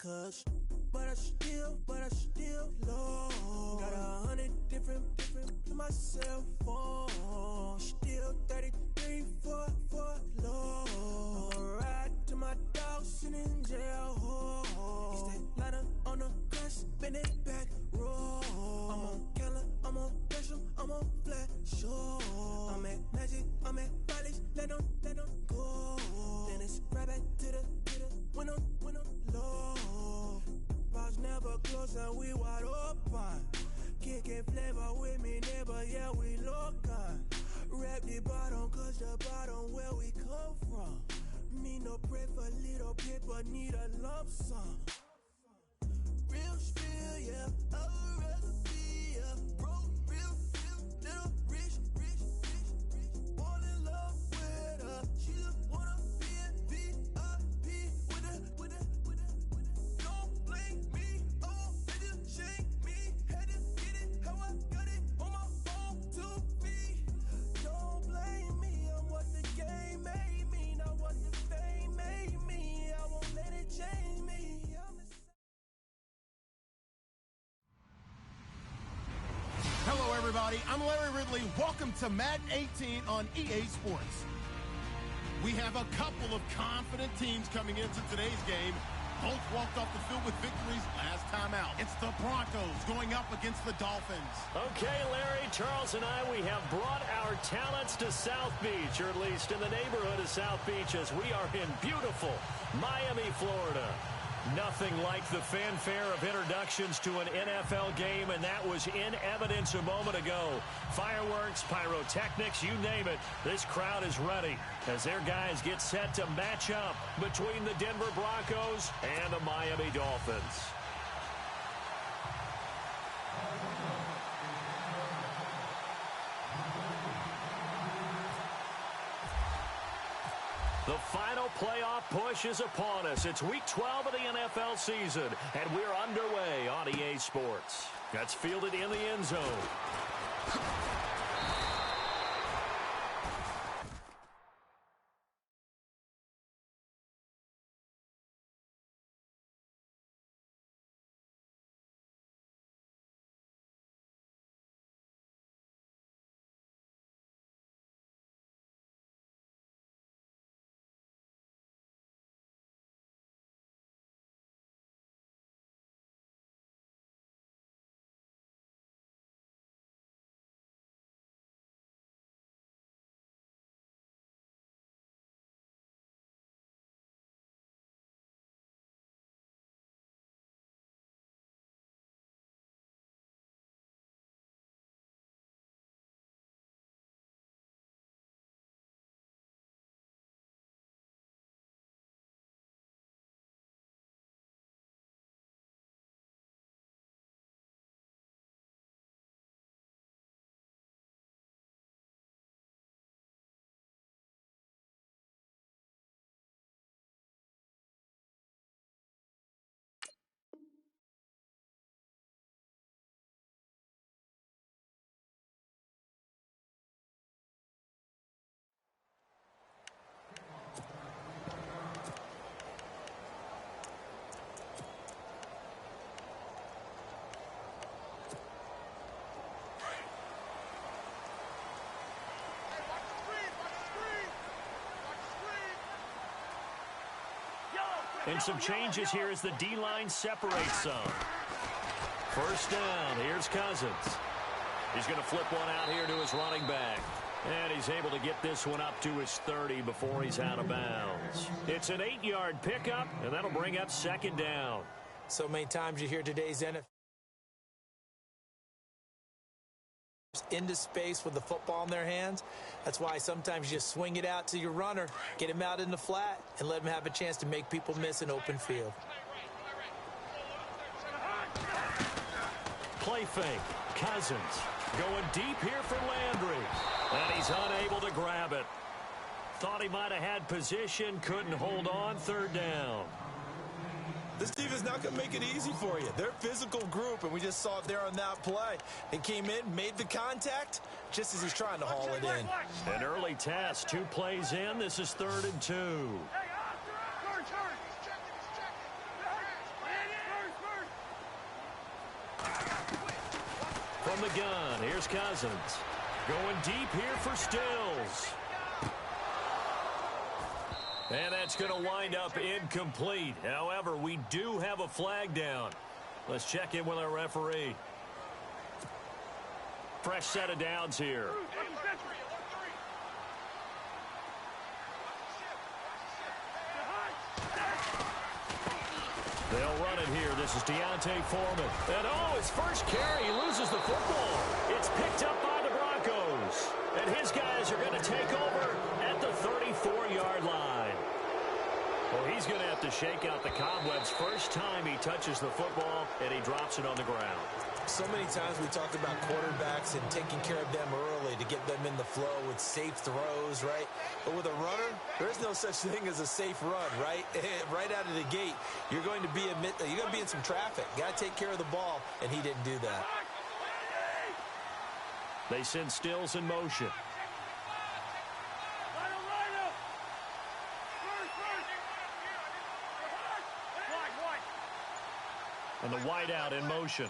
cuz. But I still low. Got 100 different in my cell phone. Still 33 for low. I'ma ride to my dog sitting in jail. It's that lighter on the grass, bend it back, roll. I'm on Keller, I'm on Gresham, I'm on Flat Shore. I'm at Magic, I'm at Bally's, let them go. Then it's right back to the when I'm low. Bars never close and we wide open. Kicking flavor with me, neighbor, yeah, we local. Rap the bottom, cause the bottom where we come from. Me no pray for little paper, need a lump sum. Real spill, yeah, I'd rather be a broke, real, little rich. Fall in love with her, she just wanna be a VIP with a. Don't blame me, oh, they just shake me. Had to get it, how I got it on my own 2 feet. Don't blame me, I'm what the game made me, not what the fame made me. I won't let it change me. Hello, everybody. I'm Larry Ridley. Welcome to Madden 18 on EA Sports. We have a couple of confident teams coming into today's game. Both walked off the field with victories last time out. It's the Broncos going up against the Dolphins. Okay, Larry, Charles and I, we have brought our talents to South Beach, or at least in the neighborhood of South Beach, as we are in beautiful Miami, Florida. Nothing like the fanfare of introductions to an NFL game, and that was in evidence a moment ago. Fireworks, pyrotechnics, you name it. This crowd is ready as their guys get set to match up between the Denver Broncos and the Miami Dolphins. The final playoff push is upon us. It's week 12 of the NFL season, and we're underway on EA Sports. That's fielded in the end zone. And some changes here as the D-line separates some. First down, here's Cousins. He's going to flip one out here to his running back. And he's able to get this one up to his 30 before he's out of bounds. It's an 8-yard pickup, and that'll bring up second down. So many times you hear today's NFL into space with the football in their hands. That's why sometimes you just swing it out to your runner, get him out in the flat, and let him have a chance to make people miss an open field. Play fake. Cousins going deep here for Landry. And he's unable to grab it. Thought he might have had position, couldn't hold on, third down. This defense is not going to make it easy for you. They're a physical group, and we just saw it there on that play. They came in, made the contact, just as he's trying to haul it in. An early test, 2 plays in. This is 3rd and 2. From the gun, here's Cousins. Going deep here for Stills. And that's going to wind up incomplete. However, we do have a flag down. Let's check in with our referee. Fresh set of downs here. They'll run it here. This is Deontay Foreman. And his first carry, he loses the football. It's picked up by the Broncos. And his guys are going to take over at the 34-yard line. Well, he's going to have to shake out the cobwebs first time he touches the football, and he drops it on the ground. So many times we talked about quarterbacks and taking care of them early to get them in the flow with safe throws, right? But with a runner, there is no such thing as a safe run, right? Right out of the gate, you're going to be in some traffic. Got to take care of the ball, and he didn't do that. They send Stills in motion. And the wideout in motion.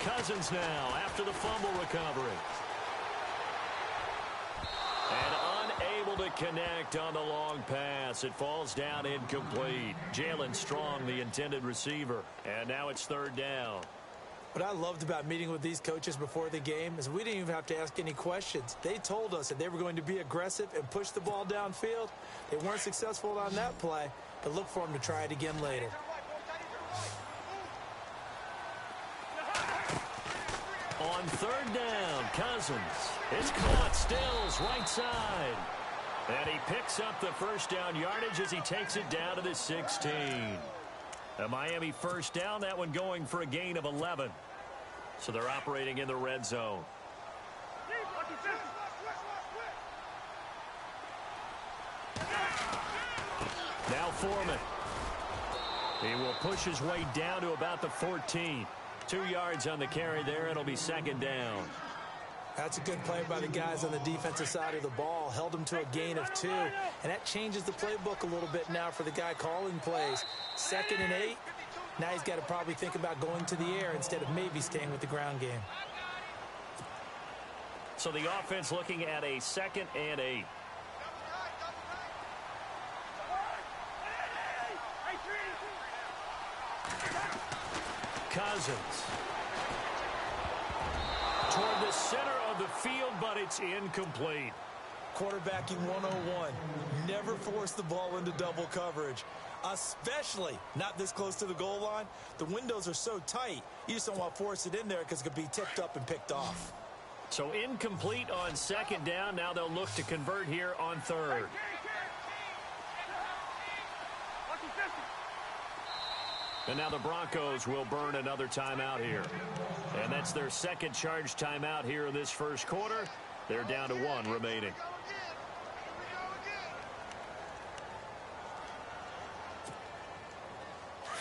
Cousins now after the fumble recovery. And unable to connect on the long pass. It falls down incomplete. Jalen Strong, the intended receiver. And now it's third down. What I loved about meeting with these coaches before the game is we didn't even have to ask any questions. They told us that they were going to be aggressive and push the ball downfield. They weren't successful on that play, but look for them to try it again later. On third down, Cousins. It's caught. Stills right side. And he picks up the first down yardage as he takes it down to the 16. A Miami first down, that one going for a gain of 11. So they're operating in the red zone. Now Foreman. He will push his way down to about the 14. 2 yards on the carry there. It'll be second down. That's a good play by the guys on the defensive side of the ball. Held them to a gain of 2. And that changes the playbook a little bit now for the guy calling plays. 2nd and 8. Now he's got to probably think about going to the air instead of maybe staying with the ground game. So the offense looking at a 2nd and 8. Cousins. Toward the center of the field, but it's incomplete. Quarterbacking 101. Never force the ball into double coverage, especially not this close to the goal line. The windows are so tight, you just don't want to force it in there because it could be tipped up and picked off. So incomplete on second down. Now they'll look to convert here on third. And now the Broncos will burn another timeout here. And that's their second charge timeout here in this first quarter. They're down to 1 remaining.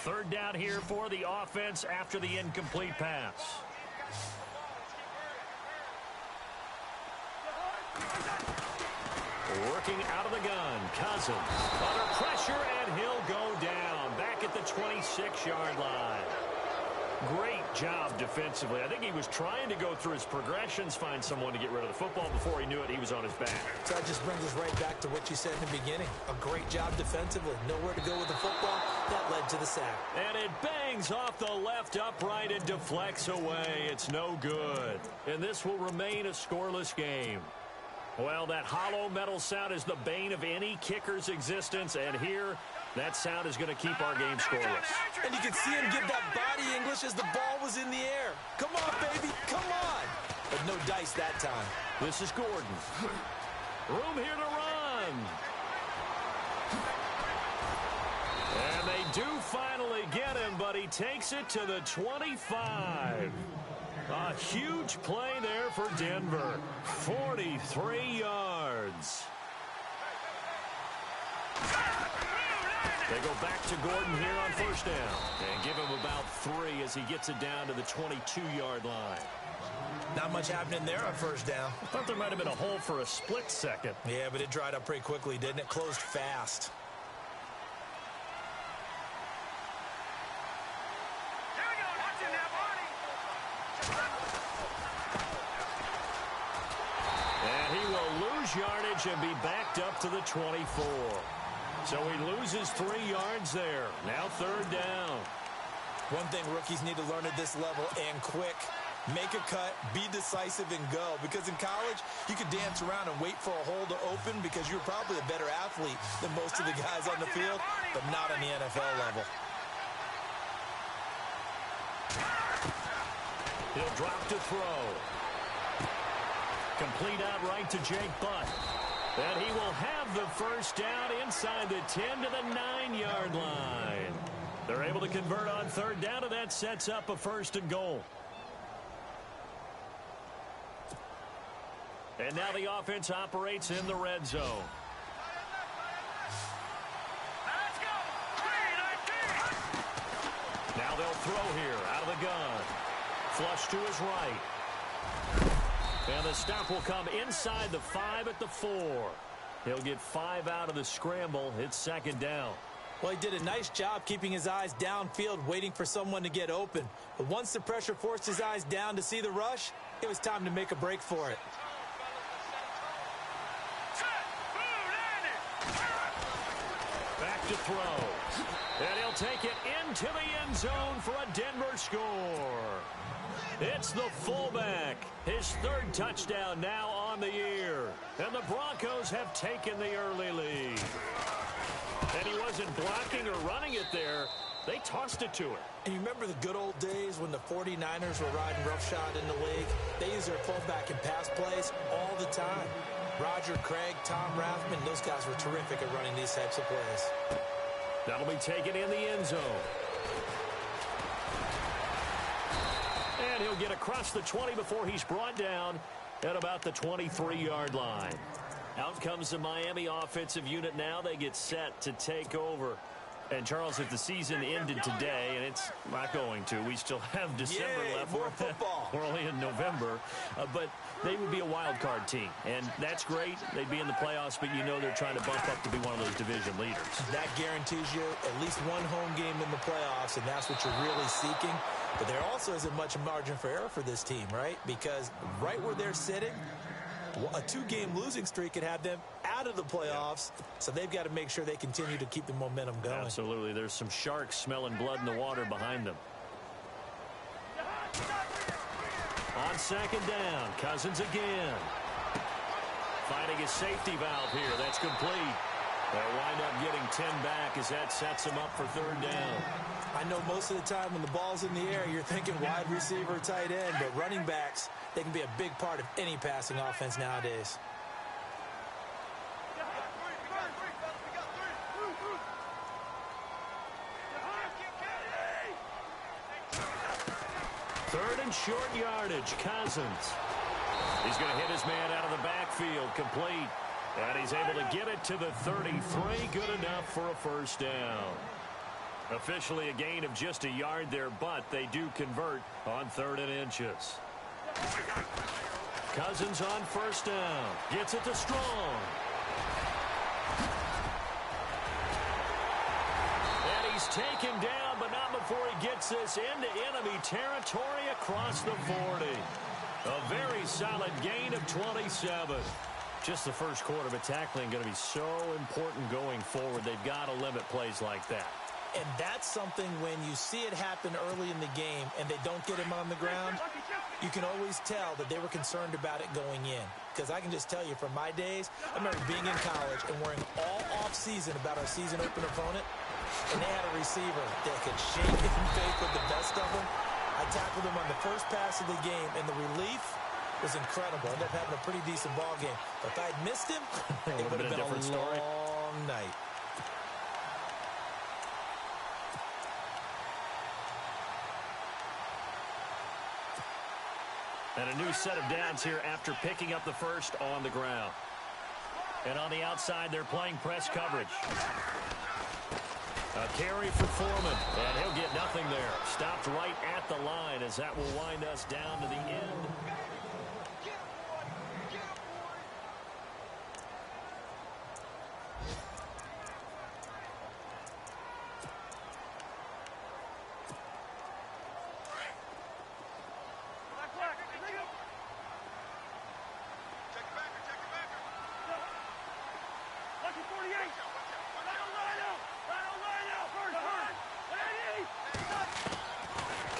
Third down here for the offense after the incomplete pass. Working out of the gun, Cousins. Under pressure, and he'll go down. Back at the 26-yard line. Great job defensively. I think he was trying to go through his progressions, find someone to get rid of the football. Before he knew it, he was on his back. So that just brings us right back to what you said in the beginning. A great job defensively. Nowhere to go with the football. That led to the sack. And it bangs off the left upright and deflects away. It's no good. And this will remain a scoreless game. Well, that hollow metal sound is the bane of any kicker's existence. And here, that sound is going to keep our game scoreless. And you can see him give that body English as the ball was in the air. Come on, baby. Come on. But no dice that time. This is Gordon. Room here to run. And they do finally get him, but he takes it to the 25. A huge play there for Denver. 43 yards. They go back to Gordon here on first down and give him about 3 as he gets it down to the 22-yard line. Not much happening there on first down. I thought there might have been a hole for a split second. Yeah, but it dried up pretty quickly, didn't it? Closed fast. lose yardage and be backed up to the 24. So he loses 3 yards there. Now 3rd down. One thing rookies need to learn at this level, and quick, make a cut, be decisive, and go. Because in college, you can dance around and wait for a hole to open because you're probably a better athlete than most of the guys on the field, but not on the NFL level. He'll drop to throw. Complete out right to Jake Butt. And he will have the first down inside the 10 to the 9-yard line. They're able to convert on 3rd down, and that sets up a 1st and goal. And now the offense operates in the red zone. Now they'll throw here out of the gun. Flush to his right. And the stop will come inside the 5 at the 4. He'll get 5 out of the scramble. It's 2nd down. Well, he did a nice job keeping his eyes downfield, waiting for someone to get open. But once the pressure forced his eyes down to see the rush, it was time to make a break for it. Back to throw. And he'll take it into the end zone for a Denver score. It's the fullback. His 3rd touchdown now on the year. And the Broncos have taken the early lead. And he wasn't blocking or running it there. They tossed it to him. And you remember the good old days when the 49ers were riding roughshod in the league? They used their fullback in pass plays all the time. Roger Craig, Tom Rathman, those guys were terrific at running these types of plays. That'll be taken in the end zone. And he'll get across the 20 before he's brought down at about the 23-yard line. Out comes the Miami offensive unit now. They get set to take over. And, Charles, if the season ended today, and it's not going to, we still have December left. More football. We're only in November. But they would be a wild card team. And that's great. They'd be in the playoffs, but you know they're trying to bump up to be one of those division leaders. That guarantees you at least one home game in the playoffs, and that's what you're really seeking. But there also isn't much margin for error for this team, right? Because right where they're sitting, a 2-game losing streak could have them out of the playoffs, so they've got to make sure they continue to keep the momentum going. Absolutely. There's some sharks smelling blood in the water behind them. On 2nd down, Cousins again. Finding a safety valve here. That's complete. They'll wind up getting 10 back as that sets them up for 3rd down. I know most of the time when the ball's in the air, you're thinking wide receiver, tight end, but running backs, they can be a big part of any passing offense nowadays. Third and short yardage, Cousins. He's going to hit his man out of the backfield, complete. And he's able to get it to the 33, good enough for a 1st down. Officially a gain of just a yard there, but they do convert on 3rd and inches. Cousins on 1st down. Gets it to Strong. And he's taken down, but not before he gets this into enemy territory across the 40. A very solid gain of 27. Just the first quarter of a tackling going to be so important going forward. They've got to limit plays like that. And that's something when you see it happen early in the game and they don't get him on the ground, you can always tell that they were concerned about it going in. Because I can just tell you from my days, I remember being in college and worrying all off-season about our season opener opponent, and they had a receiver that could shake and fake with the best of them. I tackled him on the first pass of the game, and the relief was incredible. I ended up having a pretty decent ball game. But if I'd missed him, it would have been a long night. And a new set of downs here after picking up the first on the ground. And on the outside, they're playing press coverage. A carry for Foreman, and he'll get nothing there. Stopped right at the line as that will wind us down to the end.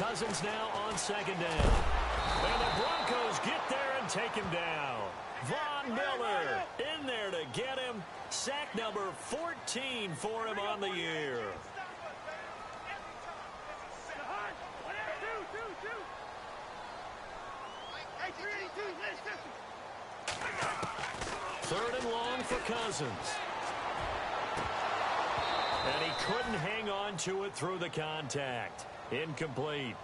Cousins now on second down. And the Broncos get there and take him down. Von Miller in there to get him. Sack number 14 for him on the year. Third and long for Cousins. And he couldn't hang on to it through the contact. Incomplete.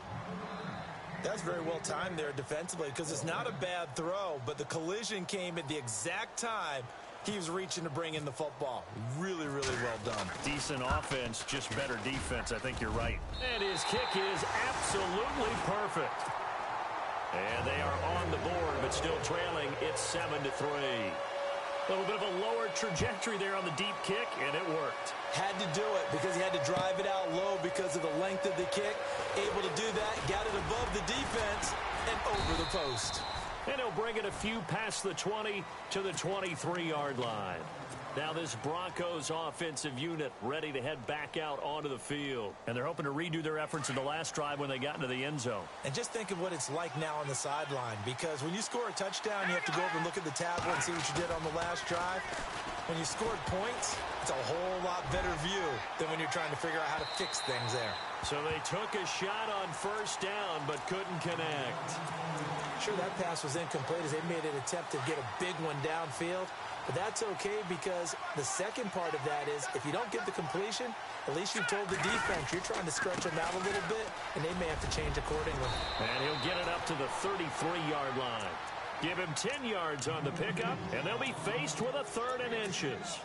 That's very well timed there defensively because it's not a bad throw, but the collision came at the exact time he was reaching to bring in the football. Really, really well done. Decent offense, just better defense. I think you're right. And his kick is absolutely perfect. And they are on the board, but still trailing. It's 7-3. A little bit of a lower trajectory there on the deep kick, and it worked. Had to do it because he had to drive it out low because of the length of the kick. Able to do that, got it above the defense and over the post. And he'll bring it a few past the 20 to the 23-yard line. Now this Broncos offensive unit ready to head back out onto the field. And they're hoping to redo their efforts in the last drive when they got into the end zone. And just think of what it's like now on the sideline, because when you score a touchdown, you have to go over and look at the tablet and see what you did on the last drive. When you scored points, it's a whole lot better view than when you're trying to figure out how to fix things there. So they took a shot on first down but couldn't connect. Sure, that pass was incomplete as they made an attempt to get a big one downfield. But that's okay because the second part of that is if you don't get the completion, at least you told the defense you're trying to stretch them out a little bit, and they may have to change accordingly. And he'll get it up to the 33-yard line. Give him 10 yards on the pickup, and they'll be faced with a third and inches.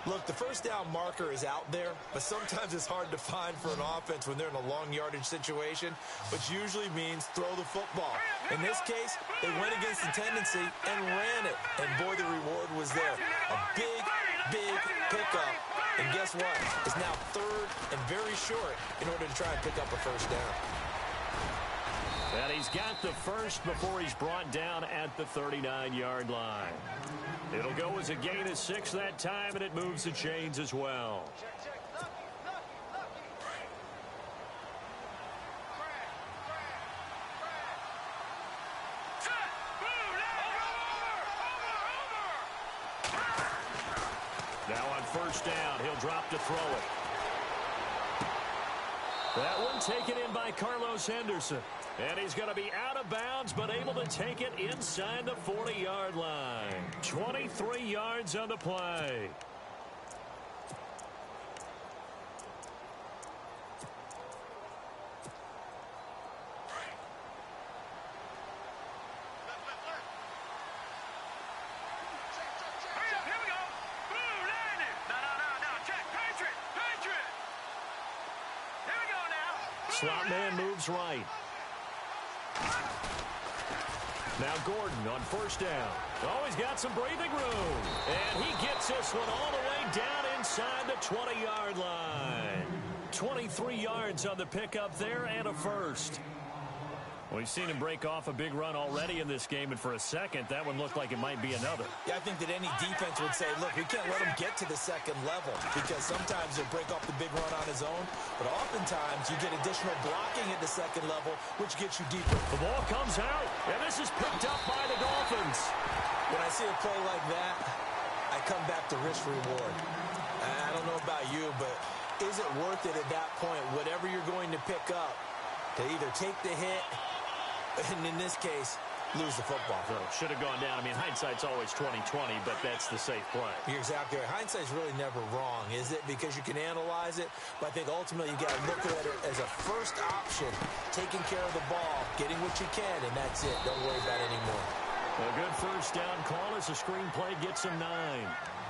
Look, the first down marker is out there, but sometimes it's hard to find for an offense when they're in a long yardage situation, which usually means throw the football. In this case, they went against the tendency and ran it, and boy, the reward was there. A big, big pickup, and guess what? It's now third and very short in order to try and pick up a first down. And he's got the first before he's brought down at the 39-yard line. It'll go as a gain of 6 that time, and it moves the chains as well. Now on first down, he'll drop to throw it. That one taken in by Carlos Henderson. And he's going to be out of bounds, but able to take it inside the 40-yard line. 23 yards on the play. Slot man moves right. Now Gordon on first down. Oh, he's got some breathing room. And he gets this one all the way down inside the 20-yard line. 23 yards on the pickup there and a first. We've seen him break off a big run already in this game, and for a second, that one looked like it might be another. Yeah, I think that any defense would say, look, we can't let him get to the second level because sometimes he'll break off the big run on his own, but oftentimes you get additional blocking at the second level, which gets you deeper. The ball comes out, and this is picked up by the Dolphins. When I see a play like that, I come back to risk-reward. I don't know about you, but is it worth it at that point, whatever you're going to pick up, to either take the hit, and in this case, lose the football. So should have gone down. I mean, hindsight's always 20/20, but that's the safe play. You're exactly right. Hindsight's really never wrong, is it? Because you can analyze it, but I think ultimately you got to look at it as a first option, taking care of the ball, getting what you can, and that's it. Don't worry about it anymore. A good first down call as the screenplay gets him 9.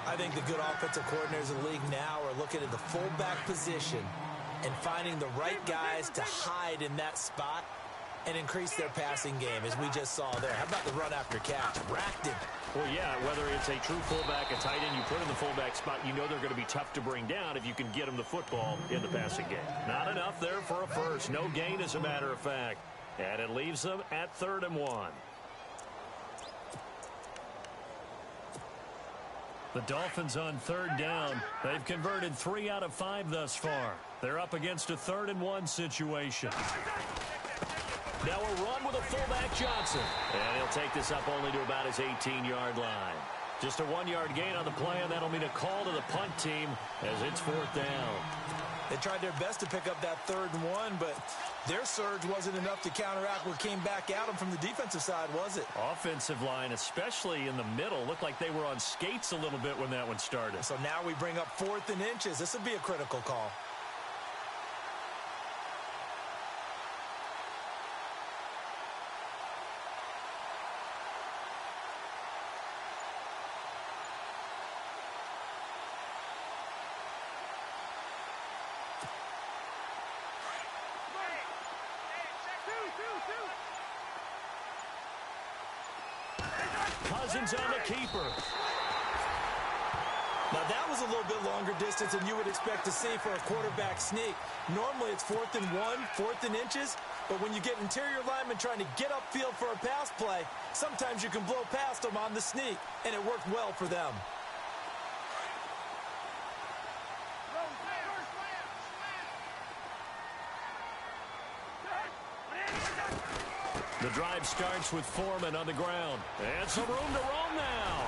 I think the good offensive coordinators in the league now are looking at the fullback position and finding the right guys to hide in that spot and increase their passing game, as we just saw there. How about the run after catch? Racked him. Well, yeah, whether it's a true fullback, a tight end you put in the fullback spot, you know they're going to be tough to bring down if you can get them the football in the passing game. Not enough there for a first. No gain, as a matter of fact. And it leaves them at 3rd and 1. The Dolphins on 3rd down. They've converted 3 out of 5 thus far. They're up against a 3rd and 1 situation. Now a run with a fullback Johnson. And he'll take this up only to about his 18-yard line. Just a 1-yard gain on the play, and that'll mean a call to the punt team as it's 4th down. They tried their best to pick up that 3rd and 1, but their surge wasn't enough to counteract what came back at them from the defensive side, was it? Offensive line, especially in the middle, looked like they were on skates a little bit when that one started. So now we bring up 4th and inches. This will be a critical call. Cousins on the keeper. Now that was a little bit longer distance than you would expect to see for a quarterback sneak. Normally it's 4th and 1, 4th and inches, but when you get interior linemen trying to get upfield for a pass play, sometimes you can blow past them on the sneak, and it worked well for them. The drive starts with Foreman on the ground. And some room to roam now.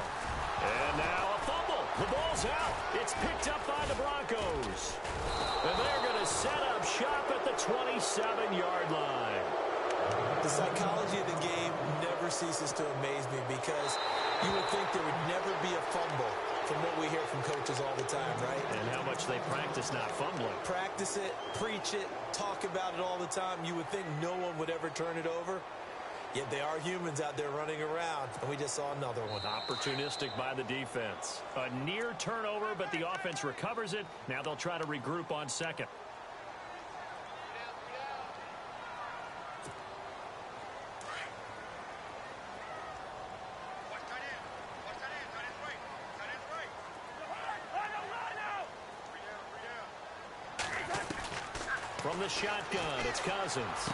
And now a fumble. The ball's out. It's picked up by the Broncos. And they're going to set up shop at the 27-yard line. The psychology of the game never ceases to amaze me because you would think there would never be a fumble from what we hear from coaches all the time, right? And how much they practice not fumbling. Practice it, preach it, talk about it all the time. You would think no one would ever turn it over. Yet they are humans out there running around, and we just saw another one. Opportunistic by the defense. A near turnover, but the offense recovers it. Now they'll try to regroup on second. From the shotgun, it's Cousins.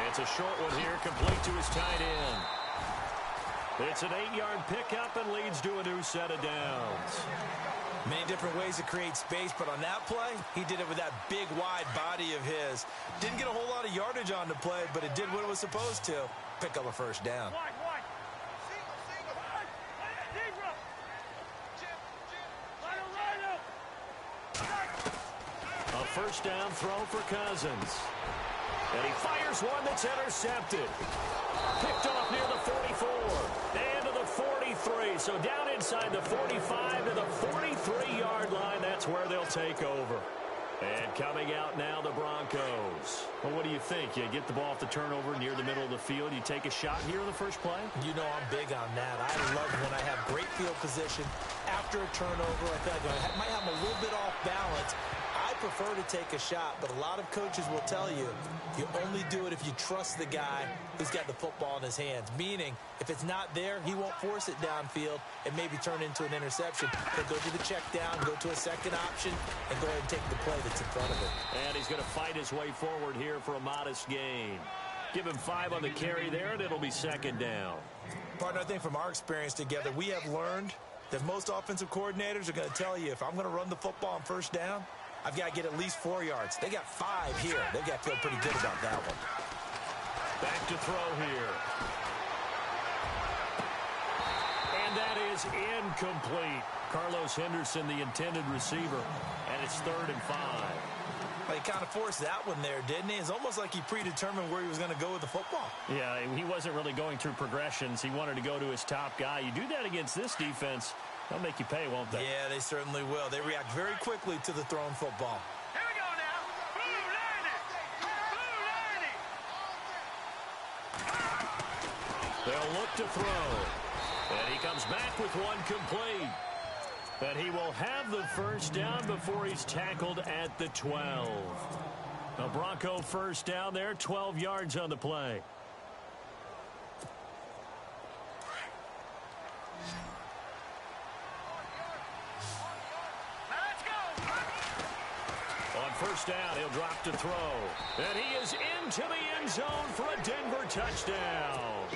It's a short one here, complete to his tight end. It's an 8-yard pickup and leads to a new set of downs. Many different ways to create space, but on that play, he did it with that big, wide body of his. Didn't get a whole lot of yardage on the play, but it did what it was supposed to. Pick up a 1st down. A 1st down throw for Cousins. And he fires one that's intercepted. Picked off near the 44 and to the 43. So down inside the 45 to the 43-yard line. That's where they'll take over. And coming out now, the Broncos. Well, what do you think? You get the ball off the turnover near the middle of the field. You take a shot here in the first play? You know I'm big on that. I love when I have great field position after a turnover. I feel like I might have a little bit off balance. I prefer to take a shot, but a lot of coaches will tell you, you only do it if you trust the guy who's got the football in his hands. Meaning, if it's not there, he won't force it downfield and maybe turn into an interception. He'll go to the check down, go to a second option, and go ahead and take the play that's in front of him. And he's going to fight his way forward here for a modest gain. Give him 5 on the carry there, and it'll be 2nd down. Partner, I think from our experience together, we have learned that most offensive coordinators are going to tell you, if I'm going to run the football on 1st down, I've got to get at least 4 yards. They got 5 here. They've got to feel pretty good about that one. Back to throw here. And that is incomplete. Carlos Henderson, the intended receiver. And it's 3rd and 5. Well, he kind of forced that one there, didn't he? It's almost like he predetermined where he was going to go with the football. Yeah, he wasn't really going through progressions. He wanted to go to his top guy. You do that against this defense, they'll make you pay, won't they? Yeah, they certainly will. They react very quickly to the thrown football. Here we go now. Blue They'll look to throw. And he comes back with one complete. But he will have the 1st down before he's tackled at the 12. A Bronco 1st down there, 12 yards on the play. On 1st down, he'll drop to throw. And he is into the end zone for a Denver touchdown.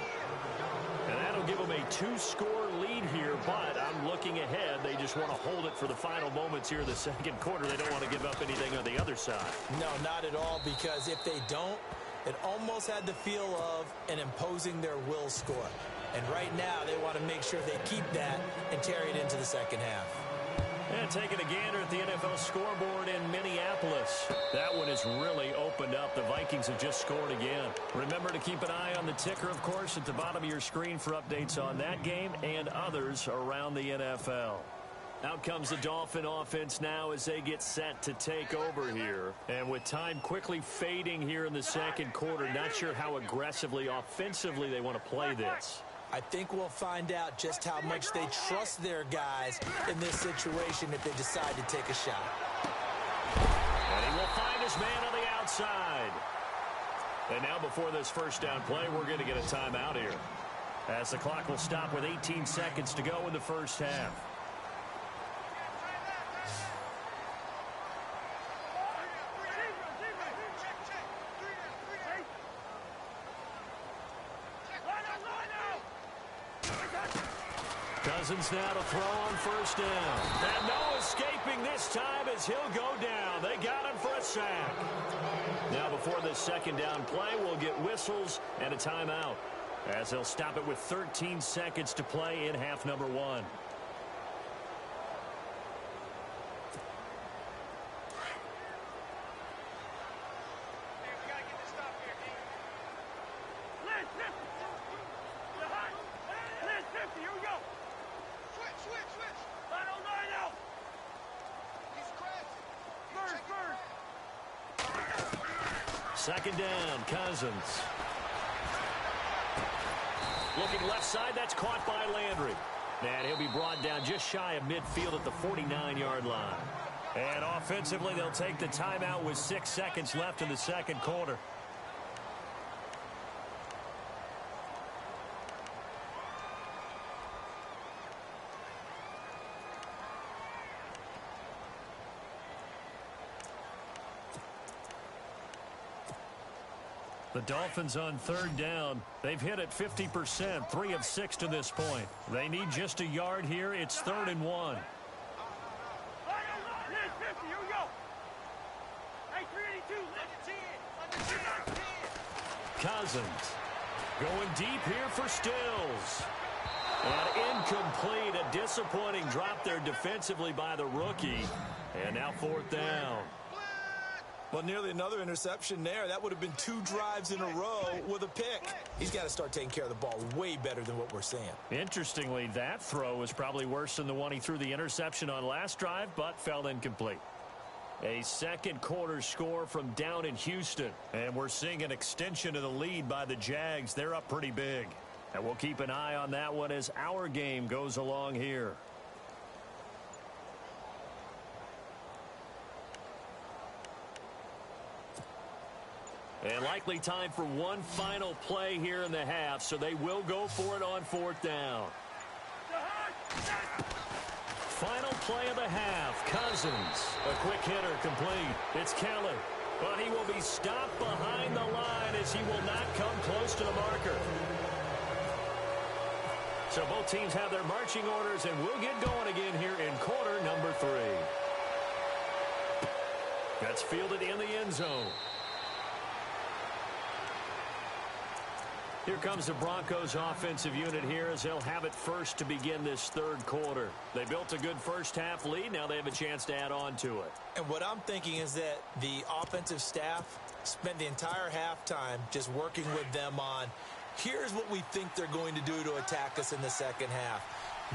And that'll give them a 2-score lead here, but I'm looking ahead. They just want to hold it for the final moments here in the 2nd quarter. They don't want to give up anything on the other side. No, not at all, because if they don't, It almost had the feel of an imposing their will score. And right now, they want to make sure they keep that and carry it into the second half. And taking a gander at the NFL scoreboard in Minneapolis. That one has really opened up. The Vikings have just scored again. Remember to keep an eye on the ticker, of course, at the bottom of your screen for updates on that game and others around the NFL. Out comes the Dolphin offense now as they get set to take over here. And with time quickly fading here in the second quarter, not sure how aggressively, offensively they want to play this. I think we'll find out just how much they trust their guys in this situation if they decide to take a shot. And he will find his man on the outside. And now before this first down play, we're going to get a timeout here, as the clock will stop with 18 seconds to go in the first half. Cousins now to throw on first down. And no escaping this time as he'll go down. They got him for a sack. Now before this second down play, we'll get whistles and a timeout, as they'll stop it with 13 seconds to play in half number one. Second down, Cousins. Looking left side, that's caught by Landry. And he'll be brought down just shy of midfield at the 49-yard line. And offensively, they'll take the timeout with 6 seconds left in the second quarter. The Dolphins on third down. They've hit it 50%, 3 of 6 to this point. They need just a yard here. It's 3rd and 1. Cousins going deep here for Stills. And incomplete. A disappointing drop there defensively by the rookie. And now 4th down. Well, nearly another interception there. That would have been 2 drives in a row with a pick. He's got to start taking care of the ball way better than what we're seeing. Interestingly, that throw was probably worse than the one he threw the interception on last drive, but fell incomplete. A second quarter score from down in Houston. And we're seeing an extension of the lead by the Jags. They're up pretty big. And we'll keep an eye on that one as our game goes along here. And likely time for one final play here in the half, so they will go for it on 4th down. Final play of the half. Cousins. A quick hitter complete. It's Kelly. But he will be stopped behind the line as he will not come close to the marker. So both teams have their marching orders, and we'll get going again here in quarter number 3. That's fielded in the end zone. Here comes the Broncos offensive unit here as they'll have it first to begin this third quarter. They built a good first half lead. Now they have a chance to add on to it. And what I'm thinking is that the offensive staff spent the entire halftime just working with them on, here's what we think they're going to do to attack us in the second half.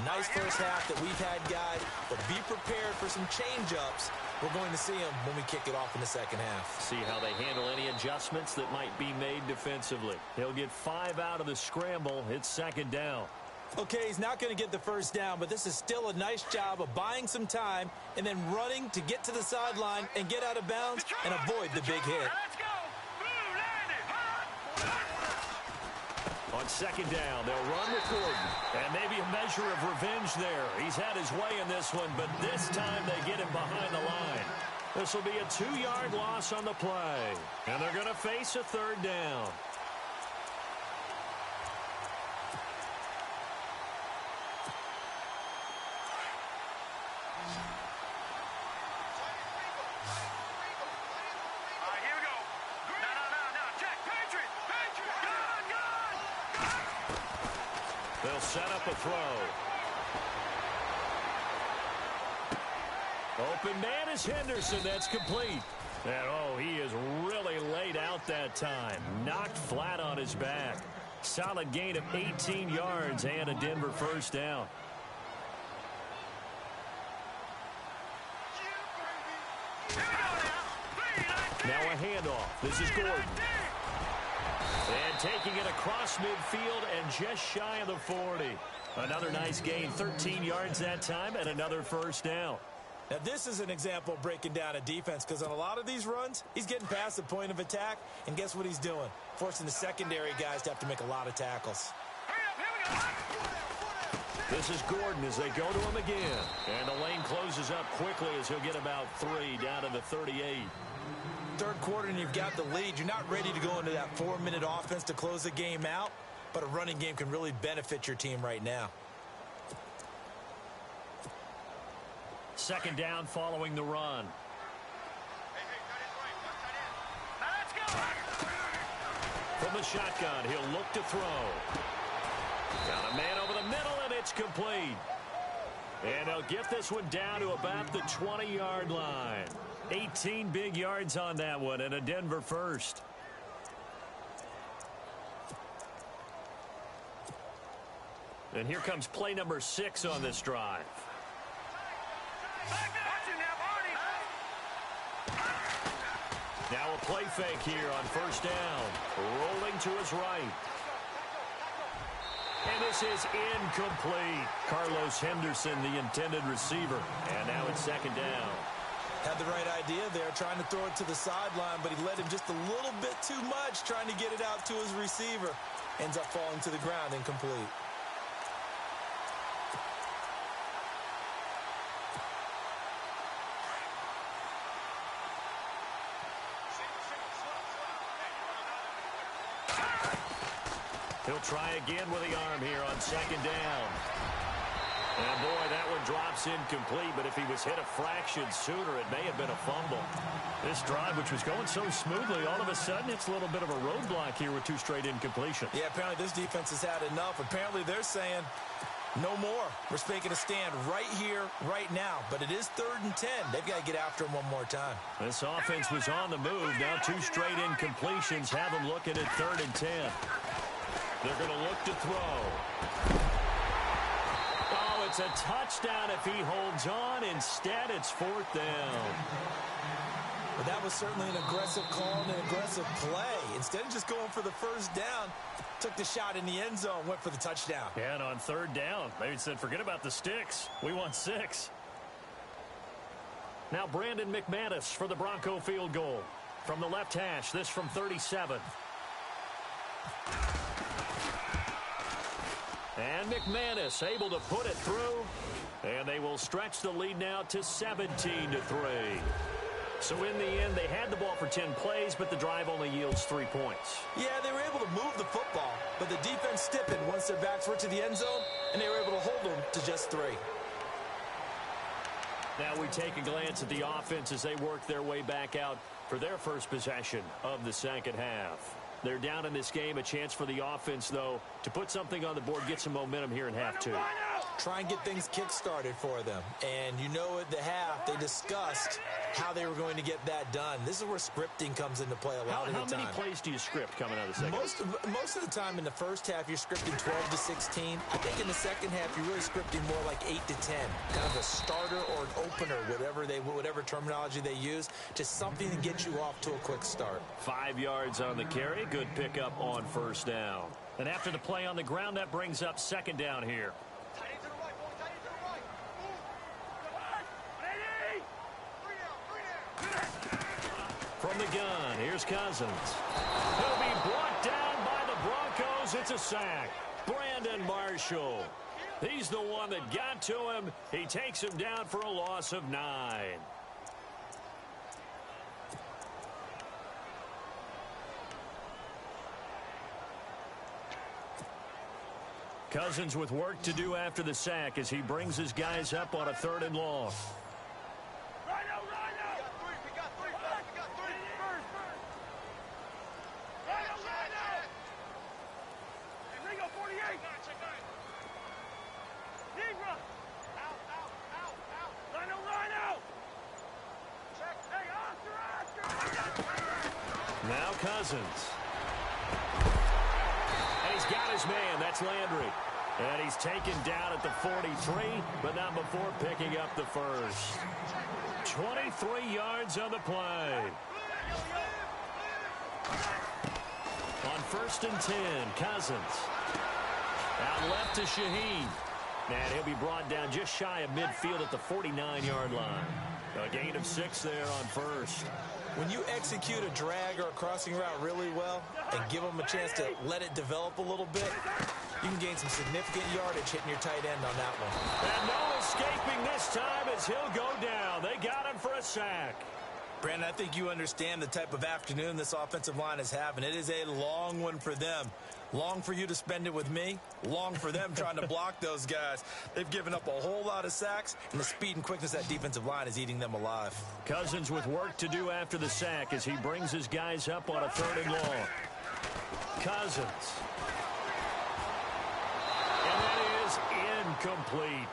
Nice first half that we've had, guys, but be prepared for some change-ups. We're going to see them when we kick it off in the second half. See how they handle any adjustments that might be made defensively. He'll get 5 out of the scramble. It's second down. Okay, he's not going to get the first down, but this is still a nice job of buying some time and then running to get to the sideline and get out of bounds and avoid the big hit. On second down, they'll run with Gordon. And maybe a measure of revenge there. He's had his way in this one, but this time they get him behind the line. This will be a 2-yard loss on the play. And they're going to face a 3rd down. They'll set up a throw. Open man is Henderson. That's complete. And, oh, he is really laid out that time. Knocked flat on his back. Solid gain of 18 yards and a Denver first down. Now a handoff. This is Gordon. And taking it across midfield and just shy of the 40. Another nice gain, 13 yards that time, and another first down. Now, this is an example of breaking down a defense, because on a lot of these runs, he's getting past the point of attack, and guess what he's doing? Forcing the secondary guys to have to make a lot of tackles. This is Gordon as they go to him again. And the lane closes up quickly as he'll get about 3 down to the 38. Third quarter and you've got the lead. You're not ready to go into that 4-minute offense to close the game out, but a running game can really benefit your team right now. Second down following the run. From the shotgun, he'll look to throw. Got a man over the middle, and it's complete. And they'll get this one down to about the 20-yard line. 18 big yards on that one, and a Denver first. And here comes play number 6 on this drive. Now a play fake here on first down. Rolling to his right. And this is incomplete. Carlos Henderson, the intended receiver. And now it's second down. Had the right idea there, trying to throw it to the sideline, but he led him just a little bit too much, trying to get it out to his receiver. Ends up falling to the ground, incomplete. He'll try again with the arm here on second down. And, boy, that one drops incomplete, but if he was hit a fraction sooner, it may have been a fumble. This drive, which was going so smoothly, all of a sudden it's a little bit of a roadblock here with 2 straight incompletions. Yeah, apparently this defense has had enough. Apparently they're saying no more. We're making a stand right here, right now. But it is 3rd and 10. They've got to get after him one more time. This offense was on the move. Now 2 straight incompletions have them looking at 3rd and 10. They're going to look to throw. Oh, it's a touchdown if he holds on. Instead, it's 4th down. But that was certainly an aggressive call and an aggressive play. Instead of just going for the first down, took the shot in the end zone, went for the touchdown. Yeah, and on 3rd down, they said, forget about the sticks. We want 6. Now Brandon McManus for the Bronco field goal. From the left hash, this from 37. And McManus able to put it through. And they will stretch the lead now to 17-3. So in the end, they had the ball for 10 plays, but the drive only yields 3 points. Yeah, they were able to move the football, but the defense stiffened once their backs were to the end zone, and they were able to hold them to just 3. Now we take a glance at the offense as they work their way back out for their first possession of the second half. They're down in this game. A chance for the offense, though, to put something on the board, get some momentum here in half 2. Try and get things kick-started for them. And you know at the half, they discussed how they were going to get that done. This is where scripting comes into play a lot of the time. How many plays do you script coming out of the second? Most of the time in the first half, you're scripting 12 to 16. I think in the second half, you're really scripting more like 8 to 10. Kind of a starter or an opener, whatever terminology they use, just something to get you off to a quick start. 5 yards on the carry. Good pickup on first down. And after the play on the ground, that brings up second down here. From the gun, here's Cousins. He'll be brought down by the Broncos. It's a sack. Brandon Marshall. He's the one that got to him. He takes him down for a loss of 9. Cousins with work to do after the sack as he brings his guys up on a 3rd and long. Now Cousins. And he's got his man. That's Landry. And he's taken down at the 43, but not before picking up the first. 23 yards on the play. On 1st and 10, Cousins. Out left to Shaheen. And he'll be brought down just shy of midfield at the 49-yard line. A gain of 6 there on first. When you execute a drag or a crossing route really well and give them a chance to let it develop a little bit, you can gain some significant yardage hitting your tight end on that one. And no escaping this time as he'll go down. They got him for a sack. Brandon, I think you understand the type of afternoon this offensive line is having. It is a long one for them. Long for you to spend it with me. Long for them trying to block those guys. They've given up a whole lot of sacks, and the speed and quickness of that defensive line is eating them alive. Cousins with work to do after the sack as he brings his guys up on a 3rd and long. Cousins. And that is incomplete.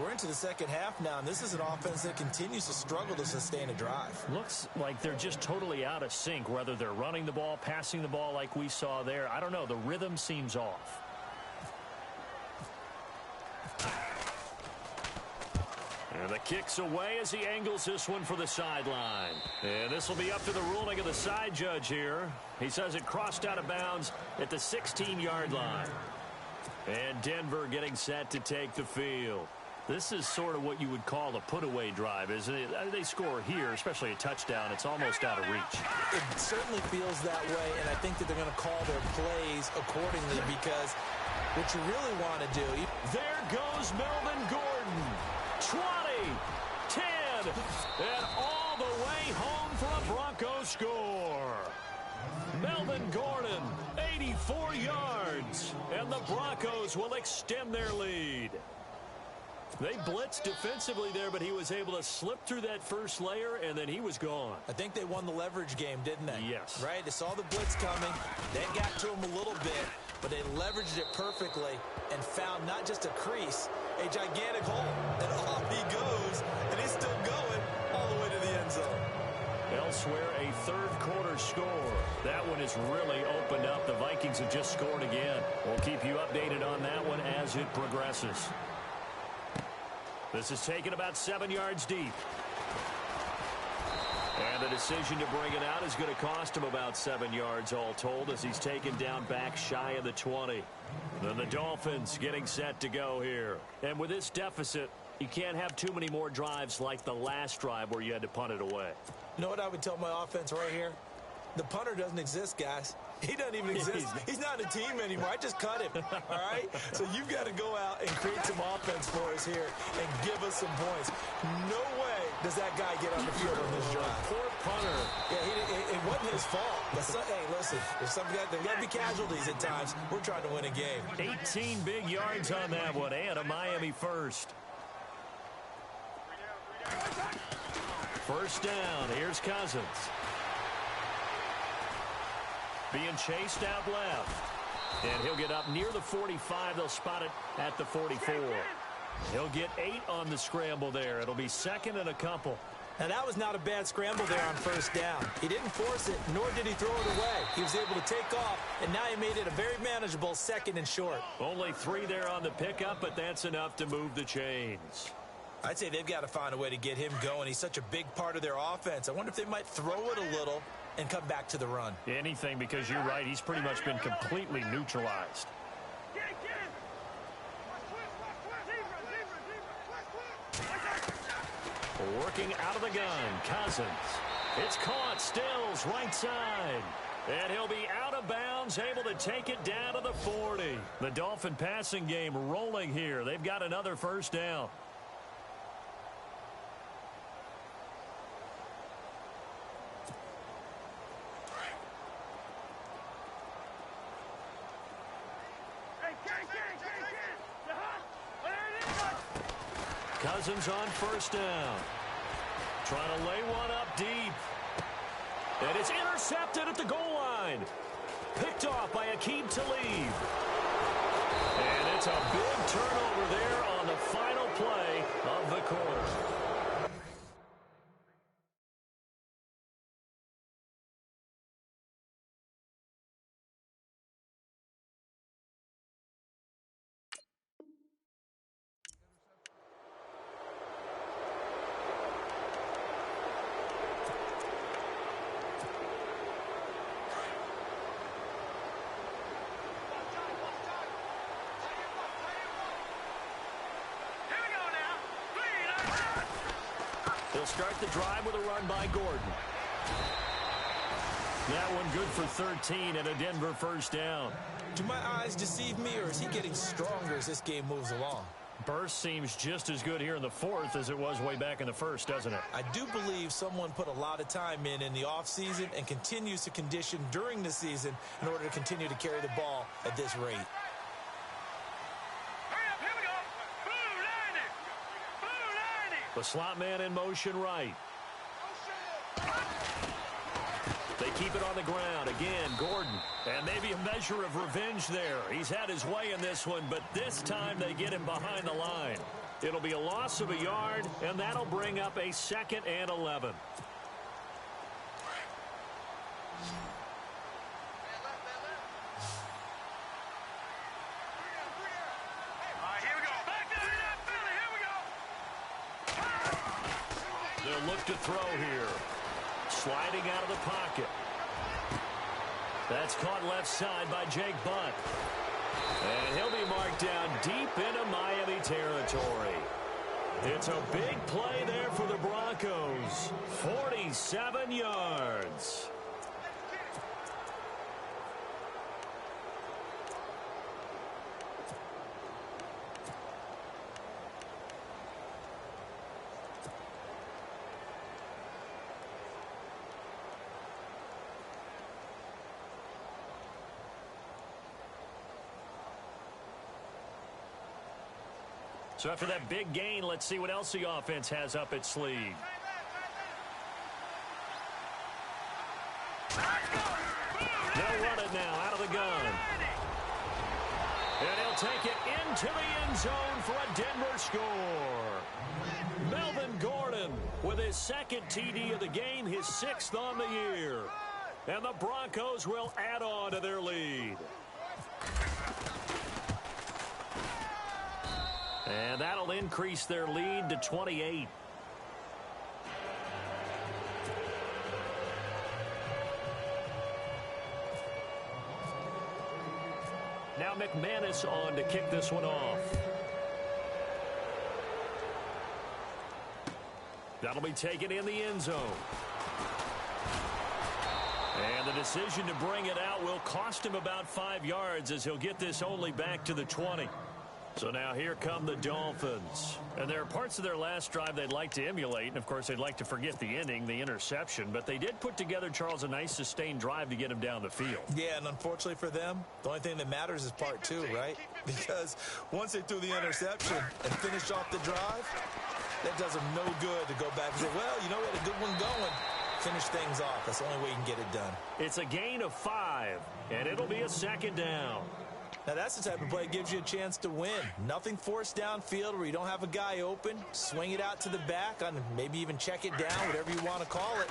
We're into the second half now, and this is an offense that continues to struggle to sustain a drive. Looks like they're just totally out of sync, whether they're running the ball, passing the ball like we saw there. I don't know. The rhythm seems off. And the kick's away as he angles this one for the sideline. And this will be up to the ruling of the side judge here. He says it crossed out of bounds at the 16-yard line. And Denver getting set to take the field. This is sort of what you would call a put-away drive, isn't it? They score here, especially a touchdown. It's almost out of reach. It certainly feels that way, and I think that they're going to call their plays accordingly because what you really want to do... There goes Melvin Gordon. 20, 10, and all the way home for a Broncos score. Melvin Gordon, 84 yards, and the Broncos will extend their lead. They blitzed defensively there, but he was able to slip through that first layer, and then he was gone. I think they won the leverage game, didn't they? Yes. Right? They saw the blitz coming. They got to him a little bit, but they leveraged it perfectly and found not just a crease, a gigantic hole. And off he goes, and he's still going all the way to the end zone. Elsewhere, a third-quarter score. That one is really opened up. The Vikings have just scored again. We'll keep you updated on that one as it progresses. This is taken about 7 yards deep. And the decision to bring it out is going to cost him about 7 yards all told as he's taken down back shy of the 20. Then the Dolphins getting set to go here. And with this deficit, you can't have too many more drives like the last drive where you had to punt it away. You know what I would tell my offense right here? The punter doesn't exist, guys. He doesn't even exist. He's not a team anymore. I just cut him, all right? So you've got to go out and create some offense for us here and give us some points. No way does that guy get on the field on this drive. Poor punter. Yeah, it wasn't his fault. Hey, listen, there's got to be casualties at times. We're trying to win a game. 18 big yards on that one, and a Miami first. First down. Here's Cousins. Being chased out left. And he'll get up near the 45. They'll spot it at the 44. He'll get 8 on the scramble there. It'll be 2nd and a couple. Now, that was not a bad scramble there on first down. He didn't force it, nor did he throw it away. He was able to take off, and now he made it a very manageable 2nd and short. Only 3 there on the pickup, but that's enough to move the chains. I'd say they've got to find a way to get him going. He's such a big part of their offense. I wonder if they might throw it a little and come back to the run. Anything, because you're right. He's pretty much been completely neutralized. Working out of the gun, Cousins. It's caught, Stills, right side. And he'll be out of bounds, able to take it down to the 40. The Dolphin passing game rolling here. They've got another first down. Cousins on first down. Trying to lay one up deep. And it's intercepted at the goal line. Picked off by Aqib Talib. And it's a big turnover there on the final play of the quarter. They'll start the drive with a run by Gordon. That one good for 13 and a Denver first down. Do my eyes deceive me, or is he getting stronger as this game moves along? Burst seems just as good here in the fourth as it was way back in the first, doesn't it? I do believe someone put a lot of time in the offseason and continues to condition during the season in order to continue to carry the ball at this rate. The slot man in motion right. They keep it on the ground. Again, Gordon. And maybe a measure of revenge there. He's had his way in this one, but this time they get him behind the line. It'll be a loss of a yard, and that'll bring up a 2nd and 11. They'll look to throw here. Sliding out of the pocket. That's caught left side by Jake Butt. And he'll be marked down deep into Miami territory. It's a big play there for the Broncos. 47 yards. So after that big gain, let's see what else the offense has up its sleeve. They'll run it now out of the gun. And he'll take it into the end zone for a Denver score. Melvin Gordon with his 2nd TD of the game, his 6th on the year. And the Broncos will add on to their lead. And that'll increase their lead to 28. Now McManus on to kick this one off. That'll be taken in the end zone. And the decision to bring it out will cost him about 5 yards as he'll get this only back to the 20. So now here come the Dolphins. And there are parts of their last drive they'd like to emulate. And, of course, they'd like to forget the ending, the interception. But they did put together, Charles, a nice sustained drive to get him down the field. Yeah, and unfortunately for them, the only thing that matters is part 2, right? Because once they threw the interception and finished off the drive, that does them no good to go back and say, well, you know, we had a good one going. Finish things off. That's the only way you can get it done. It's a gain of 5, and it'll be a 2nd down. Now, that's the type of play that gives you a chance to win. Nothing forced downfield where you don't have a guy open. Swing it out to the back, and maybe even check it down, whatever you want to call it.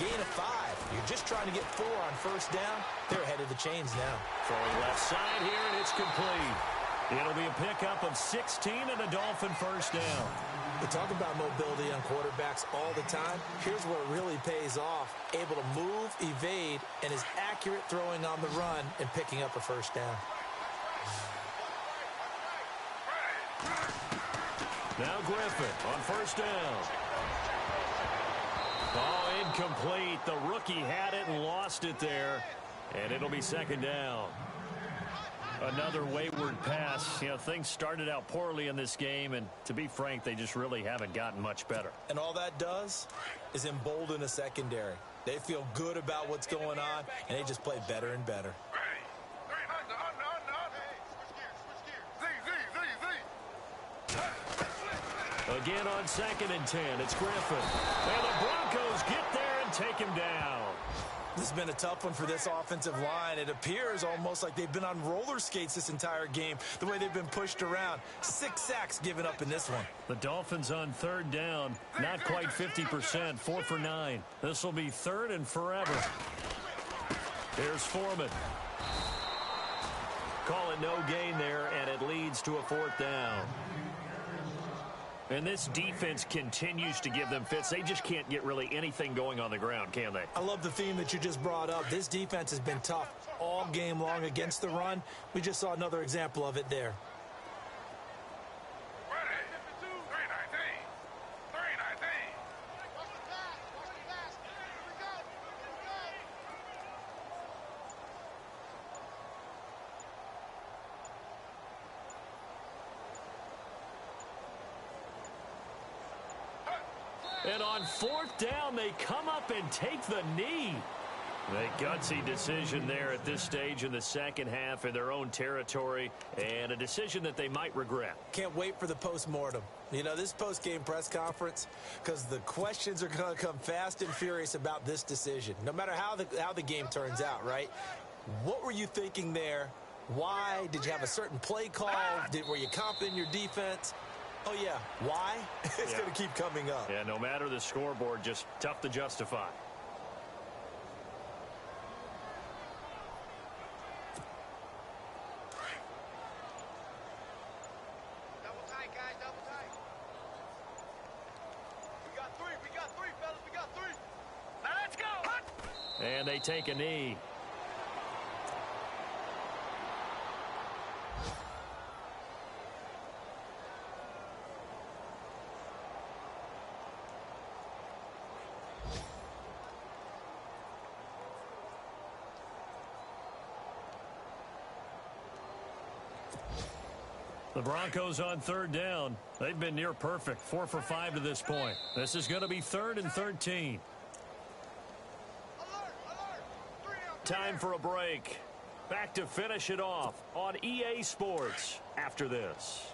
Gain of 5. You're just trying to get 4 on first down. They're ahead of the chains now. Throwing left side here, and it's complete. It'll be a pickup of 16 and a Dolphin first down. We talk about mobility on quarterbacks all the time. Here's where it really pays off. Able to move, evade, and is accurate throwing on the run and picking up a first down. Now Griffin on first down. Oh, incomplete. The rookie had it and lost it there. And it'll be 2nd down. Another wayward pass. You know, things started out poorly in this game, and to be frank, they just really haven't gotten much better. And all that does is embolden a secondary. They feel good about what's going on, and they just play better and better. Again on 2nd and 10, it's Griffin. And the Broncos get there and take him down. This has been a tough one for this offensive line. It appears almost like they've been on roller skates this entire game, the way they've been pushed around. 6 sacks given up in this one. The Dolphins on 3rd down, not quite 50%, 4 for 9. This will be 3rd and forever. Here's Foreman. Call it no gain there, and it leads to a 4th down. And this defense continues to give them fits. They just can't get really anything going on the ground, can they? I love the theme that you just brought up. This defense has been tough all game long against the run. We just saw another example of it there. And on 4th down, they come up and take the knee. A gutsy decision there at this stage in the second half in their own territory, and a decision that they might regret. Can't wait for the post-mortem. You know, this post-game press conference, because the questions are going to come fast and furious about this decision, no matter how the game turns out, right? What were you thinking there? Why? Did you have a certain play call? Were you confident in your defense? Oh, yeah. Why? It's going to keep coming up. Yeah, no matter the scoreboard, just tough to justify. And they take a knee. The Broncos on 3rd down. They've been near perfect, 4 for 5 to this point. This is going to be 3rd and 13. Time for a break. Back to finish it off on EA Sports after this.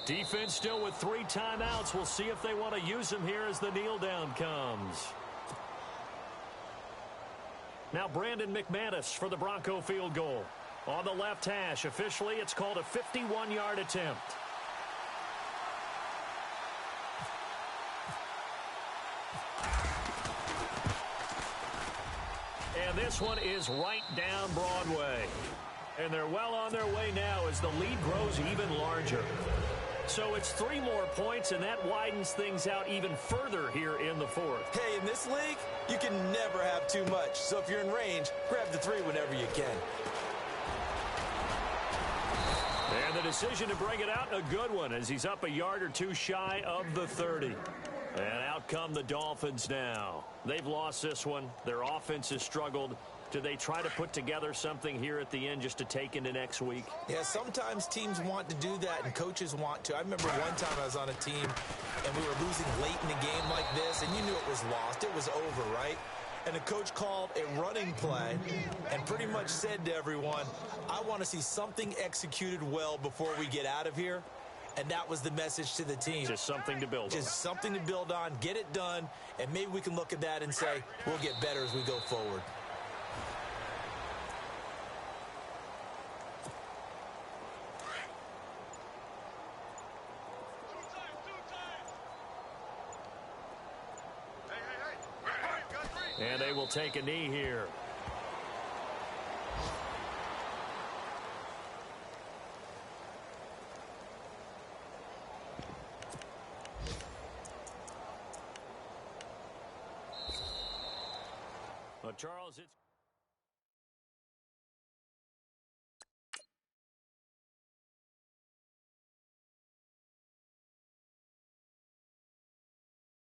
Defense still with 3 timeouts. We'll see if they want to use them here as the kneel down comes. Now Brandon McManus for the Bronco field goal. On the left hash, officially it's called a 51-yard attempt. And this one is right down Broadway. And they're well on their way now as the lead grows even larger. So it's 3 more points, and that widens things out even further here in the 4th. Hey, in this league, you can never have too much. So if you're in range, grab the 3 whenever you can. And the decision to bring it out, a good one, as he's up a yard or 2 shy of the 30. And out come the Dolphins now. They've lost this one. Their offense has struggled. Do they try to put together something here at the end just to take into next week? Yeah, sometimes teams want to do that and coaches want to. I remember one time I was on a team and we were losing late in the game like this, and you knew it was lost. It was over, right? And the coach called a running play and pretty much said to everyone, I want to see something executed well before we get out of here. And that was the message to the team. Just something to build on. Just something to build on, get it done, and maybe we can look at that and say, we'll get better as we go forward. And they will take a knee here. Well, Charles, it's